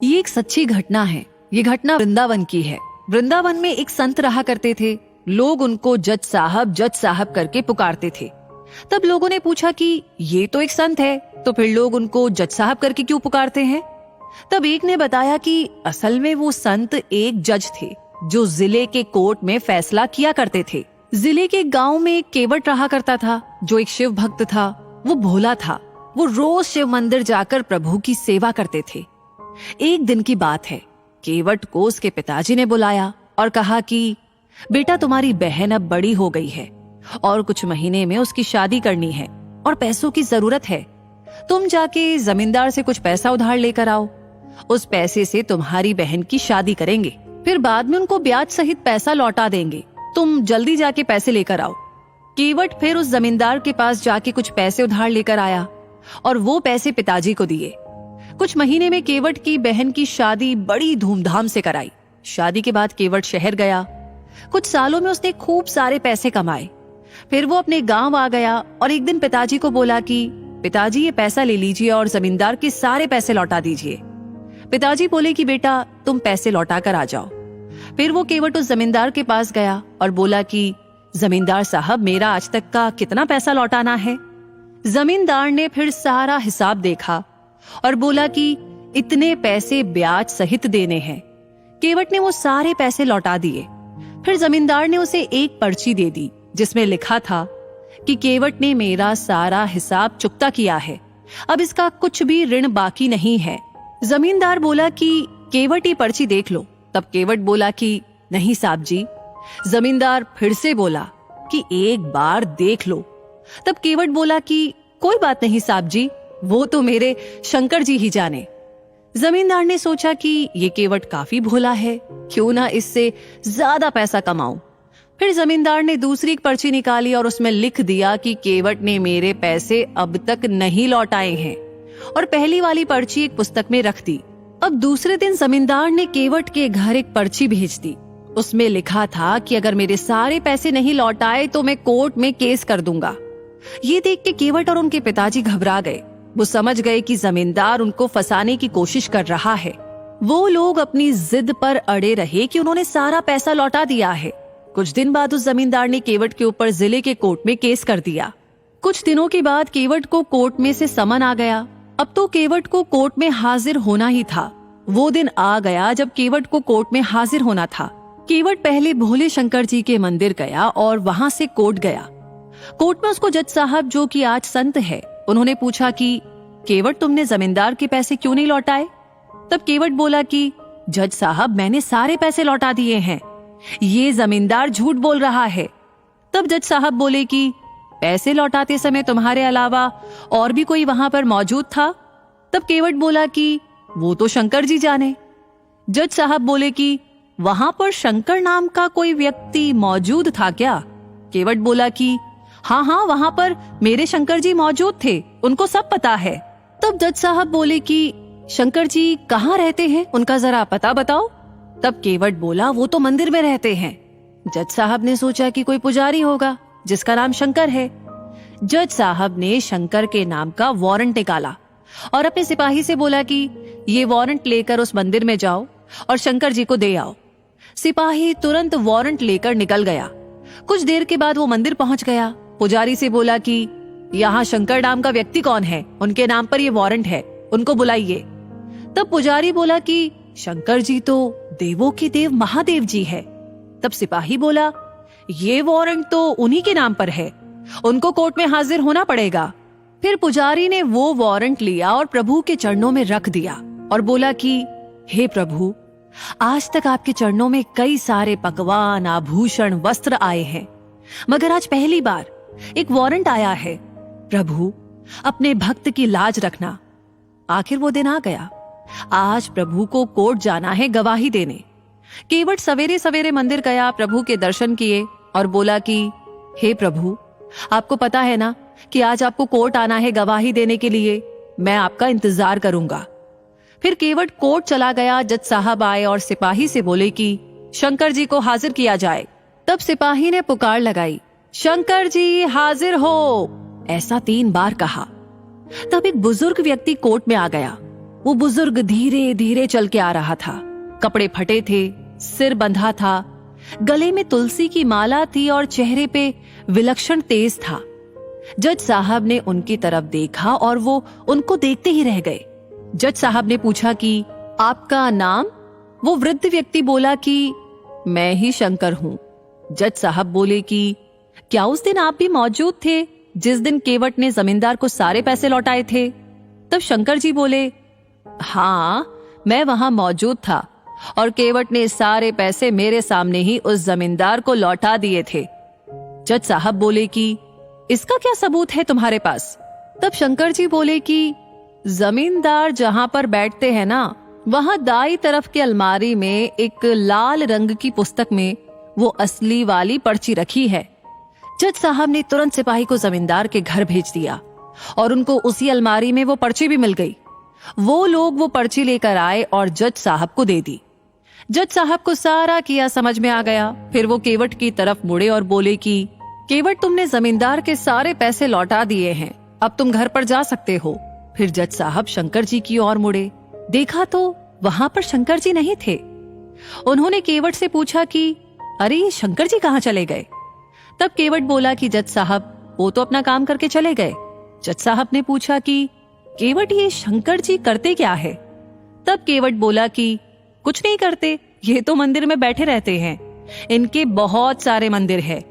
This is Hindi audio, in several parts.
ये एक सच्ची घटना है। ये घटना वृंदावन की है। वृंदावन में एक संत रहा करते थे। लोग उनको जज साहब करके पुकारते थे। तब लोगों ने पूछा कि ये तो एक संत है, तो फिर लोग उनको जज साहब करके क्यों पुकारते हैं? तब एक ने बताया कि असल में वो संत एक जज थे जो जिले के कोर्ट में फैसला किया करते थे। जिले के गांव में एक केवट रहा करता था जो एक शिव भक्त था। वो भोला था। वो रोज शिव मंदिर जाकर प्रभु की सेवा करते थे। एक दिन की बात है, केवट को उसके पिताजी ने बुलाया और कहा कि बेटा, तुम्हारी बहन अब बड़ी हो गई है और कुछ महीने में उसकी शादी करनी है और पैसों की जरूरत है। तुम जाके जमींदार से कुछ पैसा उधार लेकर आओ। उस पैसे से तुम्हारी बहन की शादी करेंगे, फिर बाद में उनको ब्याज सहित पैसा लौटा देंगे। तुम जल्दी जाके पैसे लेकर आओ। केवट फिर उस जमींदार के पास जाके कुछ पैसे उधार लेकर आया और वो पैसे पिताजी को दिए। कुछ महीने में केवट की बहन की शादी बड़ी धूमधाम से कराई। शादी के बाद केवट शहर गया। कुछ सालों में उसने खूब सारे पैसे कमाए। फिर वो अपने गांव आ गया और एक दिन पिताजी को बोला कि पिताजी, ये पैसा ले लीजिए और जमींदार के सारे पैसे लौटा दीजिए। पिताजी बोले कि बेटा, तुम पैसे लौटा कर आ जाओ। फिर वो केवट उस जमींदार के पास गया और बोला कि जमींदार साहब, मेरा आज तक का कितना पैसा लौटाना है? जमींदार ने फिर सारा हिसाब देखा और बोला कि इतने पैसे ब्याज सहित देने हैं। केवट ने वो सारे पैसे लौटा दिए। फिर जमींदार ने उसे एक पर्ची दे दी जिसमें लिखा था कि केवट ने मेरा सारा हिसाब चुकता किया है, अब इसका कुछ भी ऋण बाकी नहीं है। जमींदार बोला कि केवट, ये पर्ची देख लो। तब केवट बोला कि नहीं साहब जी। जमींदार फिर से बोला कि एक बार देख लो। तब केवट बोला कि कोई बात नहीं साहब जी, वो तो मेरे शंकर जी ही जाने। जमींदार ने सोचा कि ये केवट काफी भोला है, क्यों ना इससे ज्यादा पैसा कमाऊं। फिर जमींदार ने दूसरी एक पर्ची निकाली और उसमें लिख दिया कि केवट ने मेरे पैसे अब तक नहीं लौटाए हैं, और पहली वाली पर्ची एक पुस्तक में रख दी। अब दूसरे दिन जमींदार ने केवट के घर एक पर्ची भेज दी। उसमें लिखा था कि अगर मेरे सारे पैसे नहीं लौटाए तो मैं कोर्ट में केस कर दूंगा। ये देख के केवट और उनके पिताजी घबरा गए। वो समझ गए कि जमींदार उनको फंसाने की कोशिश कर रहा है। वो लोग अपनी जिद पर अड़े रहे कि उन्होंने सारा पैसा लौटा दिया है। कुछ दिन बाद उस जमींदार ने केवट के ऊपर जिले के कोर्ट में केस कर दिया। कुछ दिनों के बाद केवट को कोर्ट में से समन आ गया। अब तो केवट को कोर्ट में हाजिर होना ही था। वो दिन आ गया जब केवट को कोर्ट में हाजिर होना था। केवट पहले भोले शंकर जी के मंदिर गया और वहां से कोर्ट गया। कोर्ट में उसको जज साहब, जो कि आज संत है, उन्होंने पूछा कि केवट, तुमने जमींदार के पैसे क्यों नहीं लौटाए? तब केवट बोला कि जज साहब, मैंने सारे पैसे लौटा दिए हैं। ये जमींदार झूठ बोल रहा है। तब जज साहब बोले कि पैसे लौटाते समय तुम्हारे अलावा और भी कोई वहां पर मौजूद था? तब केवट बोला कि वो तो शंकर जी जाने। जज साहब बोले कि वहां पर शंकर नाम का कोई व्यक्ति मौजूद था क्या? केवट बोला कि हाँ, वहां पर मेरे शंकर जी मौजूद थे, उनको सब पता है। तब जज साहब बोले कि शंकर जी कहाँ रहते हैं, उनका जरा पता बताओ। तब केवट बोला, वो तो मंदिर में रहते हैं। जज साहब ने सोचा कि कोई पुजारी होगा जिसका नाम शंकर है। जज साहब ने शंकर के नाम का वारंट निकाला और अपने सिपाही से बोला कि ये वारंट लेकर उस मंदिर में जाओ और शंकर जी को दे आओ। सिपाही तुरंत वारंट लेकर निकल गया। कुछ देर के बाद वो मंदिर पहुंच गया। पुजारी से बोला कि यहाँ शंकर नाम का व्यक्ति कौन है, उनके नाम पर ये वारंट है, उनको बुलाइए। तब पुजारी बोला कि शंकर जी तो देवों के देव महादेव जी है। तब सिपाही बोला, ये वारंट तो उन्हीं के नाम पर है, उनको कोर्ट में हाजिर होना पड़ेगा। फिर पुजारी ने वो वारंट लिया और प्रभु के चरणों में रख दिया और बोला कि हे प्रभु, आज तक आपके चरणों में कई सारे पकवान, आभूषण, वस्त्र आए हैं, मगर आज पहली बार एक वारंट आया है। प्रभु, अपने भक्त की लाज रखना। आखिर वो दिन आ गया। आज प्रभु को कोर्ट जाना है गवाही देने। केवट सवेरे सवेरे मंदिर गया, प्रभु के दर्शन किए और बोला कि हे प्रभु, आपको पता है ना कि आज आपको कोर्ट आना है गवाही देने के लिए। मैं आपका इंतजार करूंगा। फिर केवट कोर्ट चला गया। जज साहब आए और सिपाही से बोले कि शंकर जी को हाजिर किया जाए। तब सिपाही ने पुकार लगाई, शंकर जी हाजिर हो। ऐसा 3 बार कहा। तब एक बुजुर्ग व्यक्ति कोर्ट में आ गया। वो बुजुर्ग धीरे धीरे चल के आ रहा था। कपड़े फटे थे, सिर बंधा था, गले में तुलसी की माला थी और चेहरे पे विलक्षण तेज था। जज साहब ने उनकी तरफ देखा और वो उनको देखते ही रह गए। जज साहब ने पूछा कि आपका नाम? वो वृद्ध व्यक्ति बोला कि मैं ही शंकर हूं। जज साहब बोले कि क्या उस दिन आप भी मौजूद थे जिस दिन केवट ने जमींदार को सारे पैसे लौटाए थे? तब शंकर जी बोले, हाँ, मैं वहां मौजूद था और केवट ने सारे पैसे मेरे सामने ही उस जमींदार को लौटा दिए थे। जज साहब बोले कि इसका क्या सबूत है तुम्हारे पास? तब शंकर जी बोले कि जमींदार जहां पर बैठते हैं ना, वहां दाई तरफ की अलमारी में एक लाल रंग की पुस्तक में वो असली वाली पर्ची रखी है। जज साहब ने तुरंत सिपाही को जमींदार के घर भेज दिया और उनको उसी अलमारी में वो पर्ची भी मिल गई। वो लोग वो पर्ची लेकर आए और जज साहब को दे दी। जज साहब को सारा किया समझ में आ गया। फिर वो केवट की तरफ मुड़े और बोले कि केवट, तुमने जमींदार के सारे पैसे लौटा दिए हैं, अब तुम घर पर जा सकते हो। फिर जज साहब शंकर जी की ओर मुड़े, देखा तो वहां पर शंकर जी नहीं थे। उन्होंने केवट से पूछा कि अरे ये शंकर जी कहाँ चले गए? तब केवट बोला कि जज साहब, वो तो अपना काम करके चले गए। जज साहब ने पूछा कि केवट, ये शंकर जी करते क्या है? तब केवट बोला कि कुछ नहीं करते, ये तो मंदिर में बैठे रहते हैं, इनके बहुत सारे मंदिर है।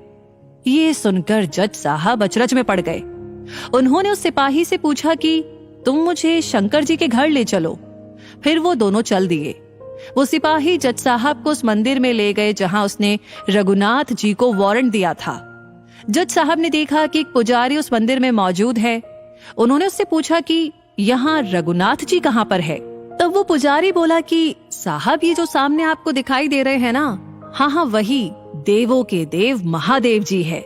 ये सुनकर जज साहब अचरज में पड़ गए। उन्होंने उस सिपाही से पूछा कि तुम मुझे शंकर जी के घर ले चलो। फिर वो दोनों चल दिए। वो सिपाही जज साहब को उस मंदिर में ले गए जहां उसने रघुनाथ जी को वारंट दिया था। जज साहब ने देखा कि एक पुजारी उस मंदिर में मौजूद है। उन्होंने उससे पूछा कि यहाँ रघुनाथ जी कहाँ पर है? तब वो पुजारी बोला कि साहब, ये जो सामने आपको दिखाई दे रहे हैं ना, हाँ, वही देवों के देव महादेव जी है।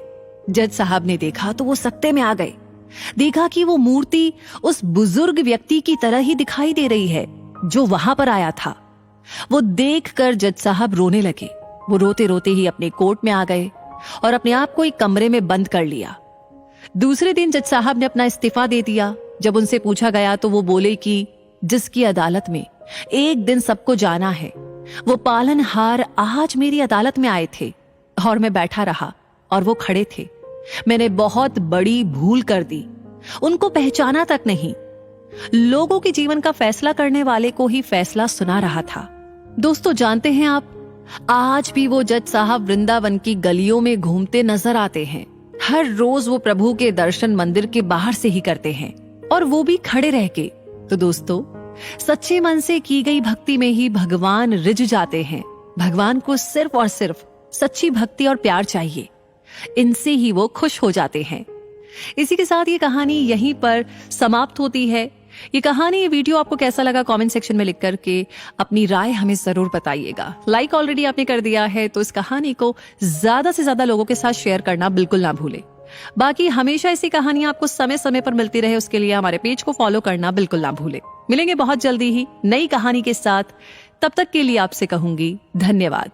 जज साहब ने देखा तो वो सकते में आ गए। देखा कि वो मूर्ति उस बुजुर्ग व्यक्ति की तरह ही दिखाई दे रही है जो वहां पर आया था। वो देखकर जज साहब रोने लगे। वो रोते रोते ही अपने कोर्ट में आ गए और अपने आप को एक कमरे में बंद कर लिया। दूसरे दिन जज साहब ने अपना इस्तीफा दे दिया। जब उनसे पूछा गया तो वो बोले कि जिसकी अदालत में एक दिन सबको जाना है, वो पालनहार आज मेरी अदालत में आए थे और मैं बैठा रहा और वो खड़े थे। मैंने बहुत बड़ी भूल कर दी, उनको पहचाना तक नहीं। लोगों के जीवन का फैसला करने वाले को ही फैसला सुना रहा था। दोस्तों, जानते हैं आप, आज भी वो जज साहब वृंदावन की गलियों में घूमते नजर आते हैं। हर रोज वो प्रभु के दर्शन मंदिर के बाहर से ही करते हैं, और वो भी खड़े रह के। तो दोस्तों, सच्चे मन से की गई भक्ति में ही भगवान रिझ जाते हैं। भगवान को सिर्फ और सिर्फ सच्ची भक्ति और प्यार चाहिए, इनसे ही वो खुश हो जाते हैं। इसी के साथ ये कहानी यहीं पर समाप्त होती है। ये कहानी, ये वीडियो आपको कैसा लगा कमेंट सेक्शन में लिख करके अपनी राय हमें जरूर बताइएगा। लाइक ऑलरेडी आपने कर दिया है तो इस कहानी को ज्यादा से ज्यादा लोगों के साथ शेयर करना बिल्कुल ना भूलें। बाकी हमेशा ऐसी कहानियां आपको समय समय पर मिलती रहे, उसके लिए हमारे पेज को फॉलो करना बिल्कुल ना भूलें। मिलेंगे बहुत जल्दी ही नई कहानी के साथ। तब तक के लिए आपसे कहूंगी धन्यवाद।